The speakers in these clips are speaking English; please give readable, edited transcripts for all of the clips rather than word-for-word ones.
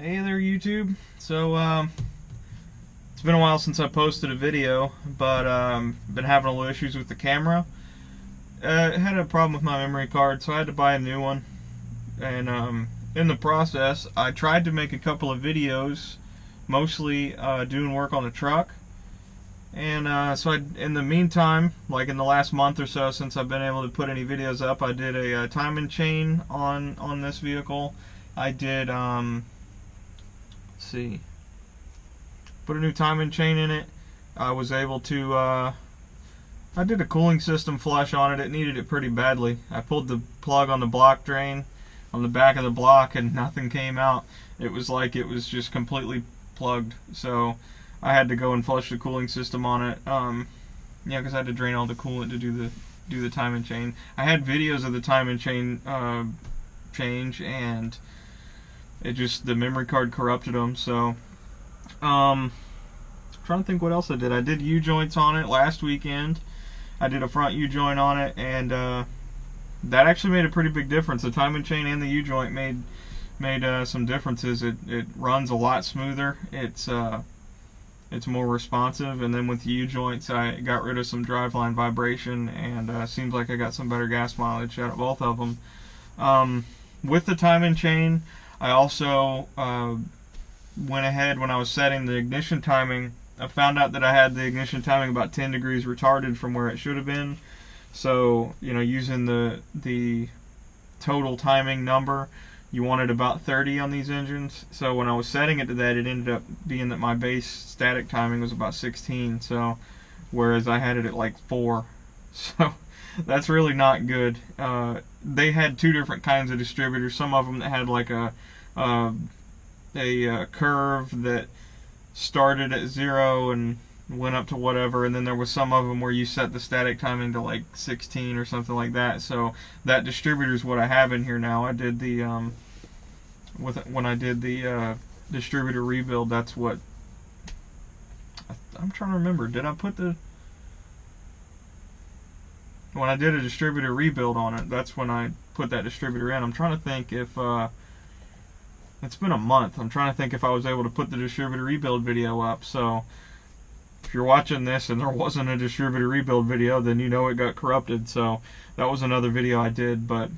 Hey there, YouTube. So, it's been a while since I posted a video, but been having a little issues with the camera. Had a problem with my memory card, so I had to buy a new one. And in the process, I tried to make a couple of videos, mostly doing work on the truck. And in the meantime, like in the last month or so, since I've been able to put any videos up, I did a timing chain on this vehicle. I did see, put a new timing chain in it. I was able to I did a cooling system flush on it. It needed it pretty badly. I pulled the plug on the block drain on the back of the block and nothing came out. It was like it was just completely plugged, so I had to go and flush the cooling system on it. Yeah, because I had to drain all the coolant to do the timing chain. I had videos of the timing chain change, and it just, the memory card corrupted them. So trying to think what else I did. I did U-joints on it last weekend. I did a front U-joint on it, and that actually made a pretty big difference. The timing chain and the U-joint made some differences. It runs a lot smoother. It's more responsive, and then with the U-joints I got rid of some driveline vibration, and seems like I got some better gas mileage out of both of them. With the timing chain, I also went ahead, when I was setting the ignition timing, I found out that I had the ignition timing about 10 degrees retarded from where it should have been. So, you know, using the total timing number, you wanted about 30 on these engines. So when I was setting it to that, it ended up being that my base static timing was about 16. So, whereas I had it at like 4. So that's really not good. They had two different kinds of distributors. Some of them that had like a curve that started at 0 and went up to whatever, and then there was some of them where you set the static timing to like 16 or something like that. So that distributor is what I have in here now. I did the when I did the distributor rebuild, that's what I'm trying to remember. Did I put the, when I did a distributor rebuild on it, that's when I put that distributor in. I'm trying to think if it's been a month. I'm trying to think if I was able to put the distributor rebuild video up. So if you're watching this and there wasn't a distributor rebuild video, then you know it got corrupted. So that was another video I did. But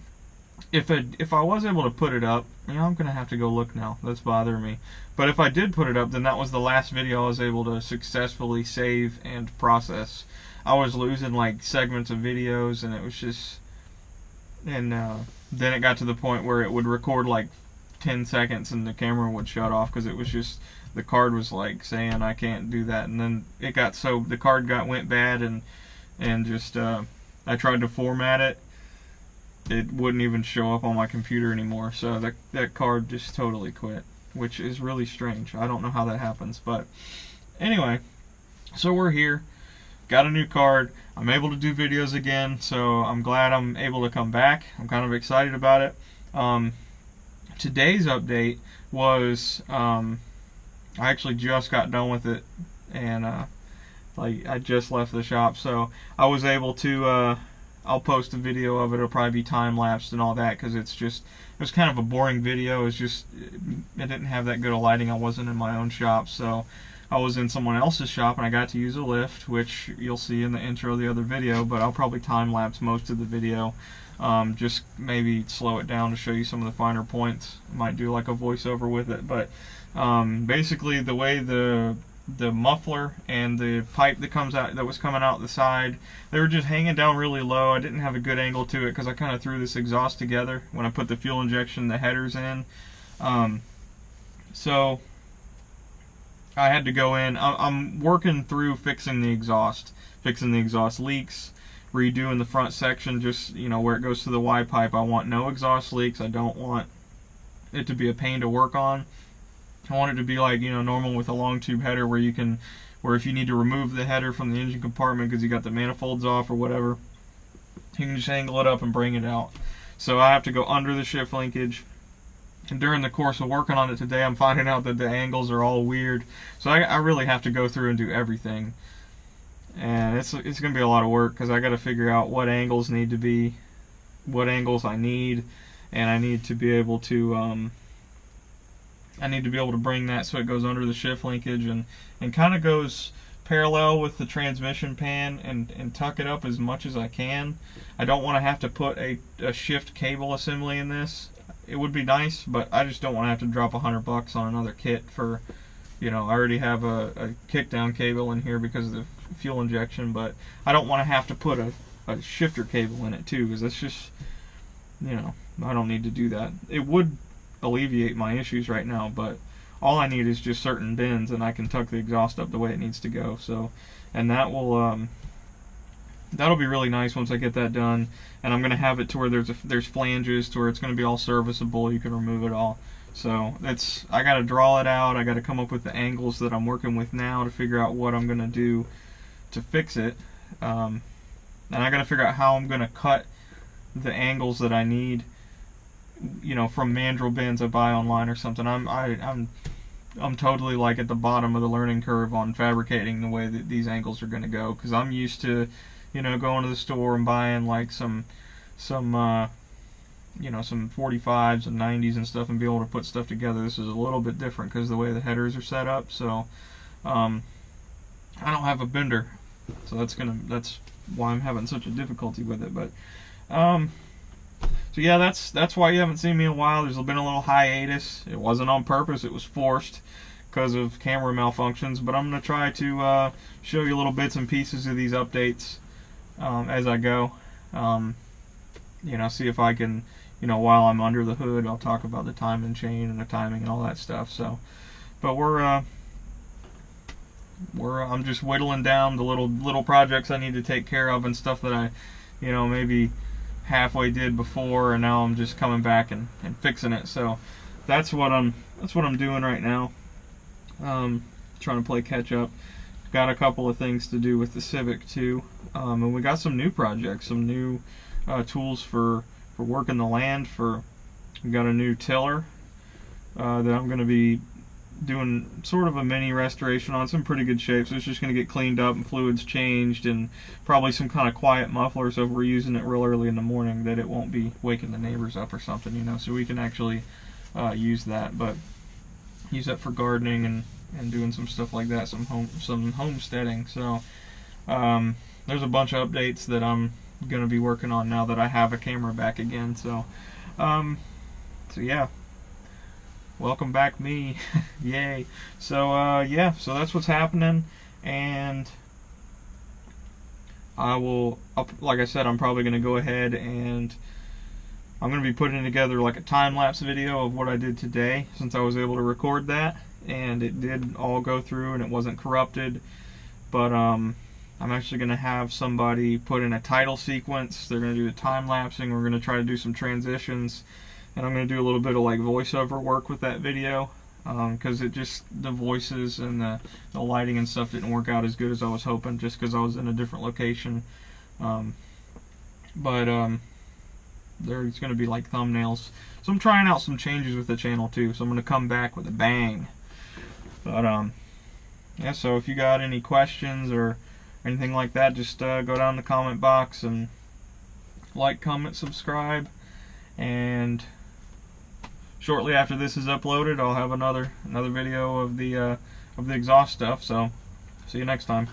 if I was able to put it up, you know, I'm gonna have to go look now. That's bothering me. But if I did put it up, then that was the last video I was able to successfully save and process. I was losing like segments of videos, and it was just, and then it got to the point where it would record like 10 seconds and the camera would shut off because it was just, the card was like saying I can't do that. And then it got, so the card went bad, and just I tried to format it. It wouldn't even show up on my computer anymore. So that card just totally quit, which is really strange. I don't know how that happens, but anyway, so we're here. Got a new card. I'm able to do videos again, so I'm glad I'm able to come back. I'm kind of excited about it. Today's update was, I actually just got done with it, and like I just left the shop, so I was able to, I'll post a video of it. It'll probably be time-lapsed and all that, because it was kind of a boring video. It didn't have that good of lighting. I wasn't in my own shop, so I was in someone else's shop, and I got to use a lift, which you'll see in the intro of the other video, but I'll probably time-lapse most of the video. Just maybe slow it down to show you some of the finer points. Might do like a voiceover with it, but basically the way the muffler and the pipe that was coming out the side, they were just hanging down really low. I didn't have a good angle to it because I kind of threw this exhaust together when I put the fuel injection, the headers in. So I had to go in. I'm working through fixing the exhaust leaks, redoing the front section, just, you know, where it goes to the Y pipe. I want no exhaust leaks. I don't want it to be a pain to work on. I want it to be like, you know, normal with a long tube header, where if you need to remove the header from the engine compartment because you got the manifolds off or whatever, you can just angle it up and bring it out. So I have to go under the shift linkage. And during the course of working on it today, I'm finding out that the angles are all weird. So I really have to go through and do everything. And it's going to be a lot of work, because I got to figure out what angles need to be, what angles I need, and I need to be able to I need to be able to bring that so it goes under the shift linkage and kind of goes parallel with the transmission pan and tuck it up as much as I can. I don't want to have to put a shift cable assembly in this. It would be nice, but I just don't want to have to drop $100 on another kit for, you know, I already have a kickdown cable in here because of the fuel injection, but I don't want to have to put a shifter cable in it too, because that's just, you know, I don't need to do that. It would alleviate my issues right now, but all I need is just certain bends, and I can tuck the exhaust up the way it needs to go. So, and that will that'll be really nice once I get that done. And I'm gonna have it to where there's flanges to where it's gonna be all serviceable. You can remove it all. So I gotta draw it out. I gotta come up with the angles that I'm working with now to figure out what I'm gonna do to fix it. And I gotta figure out how I'm gonna cut the angles that I need, you know, from mandrel bends I buy online or something. I'm totally like at the bottom of the learning curve on fabricating the way that these angles are going to go, because I'm used to, you know, going to the store and buying like some you know, some 45s and 90s and stuff and be able to put stuff together. This is a little bit different because of the way the headers are set up. So I don't have a bender, so that's why I'm having such a difficulty with it. But so yeah, that's why you haven't seen me in a while. There's been a little hiatus. It wasn't on purpose. It was forced because of camera malfunctions. But I'm going to try to show you little bits and pieces of these updates as I go. You know, see if I can, you know, while I'm under the hood, I'll talk about the timing chain and the timing and all that stuff. So, but I'm just whittling down the little projects I need to take care of and stuff that I, you know, maybe halfway did before, and now I'm just coming back and fixing it. So that's what I'm doing right now. Trying to play catch up. Got a couple of things to do with the Civic too, and we got some new projects, some new tools for working the land. We got a new tiller that I'm going to be doing sort of a mini restoration on. It's in pretty good shape, so it's just going to get cleaned up and fluids changed, and probably some kind of quiet muffler so if we're using it real early in the morning that it won't be waking the neighbors up or something, you know, so we can actually use that, but use that for gardening and doing some stuff like that, some homesteading. So there's a bunch of updates that I'm going to be working on now that I have a camera back again. So yeah, welcome back me. Yay. So yeah, so that's what's happening, and like I said, I'm probably going to go ahead and I'm going to be putting together like a time-lapse video of what I did today, since I was able to record that and it did all go through and it wasn't corrupted. But I'm actually going to have somebody put in a title sequence. They're going to do the time-lapsing. We're going to try to do some transitions, and I'm going to do a little bit of like voiceover work with that video, because the voices and the lighting and stuff didn't work out as good as I was hoping, just because I was in a different location. There's going to be like thumbnails, so I'm trying out some changes with the channel too, so I'm going to come back with a bang. But yeah, so if you got any questions or anything like that, just go down in the comment box and like, comment, subscribe, and shortly after this is uploaded, I'll have another video of the exhaust stuff. So see you next time.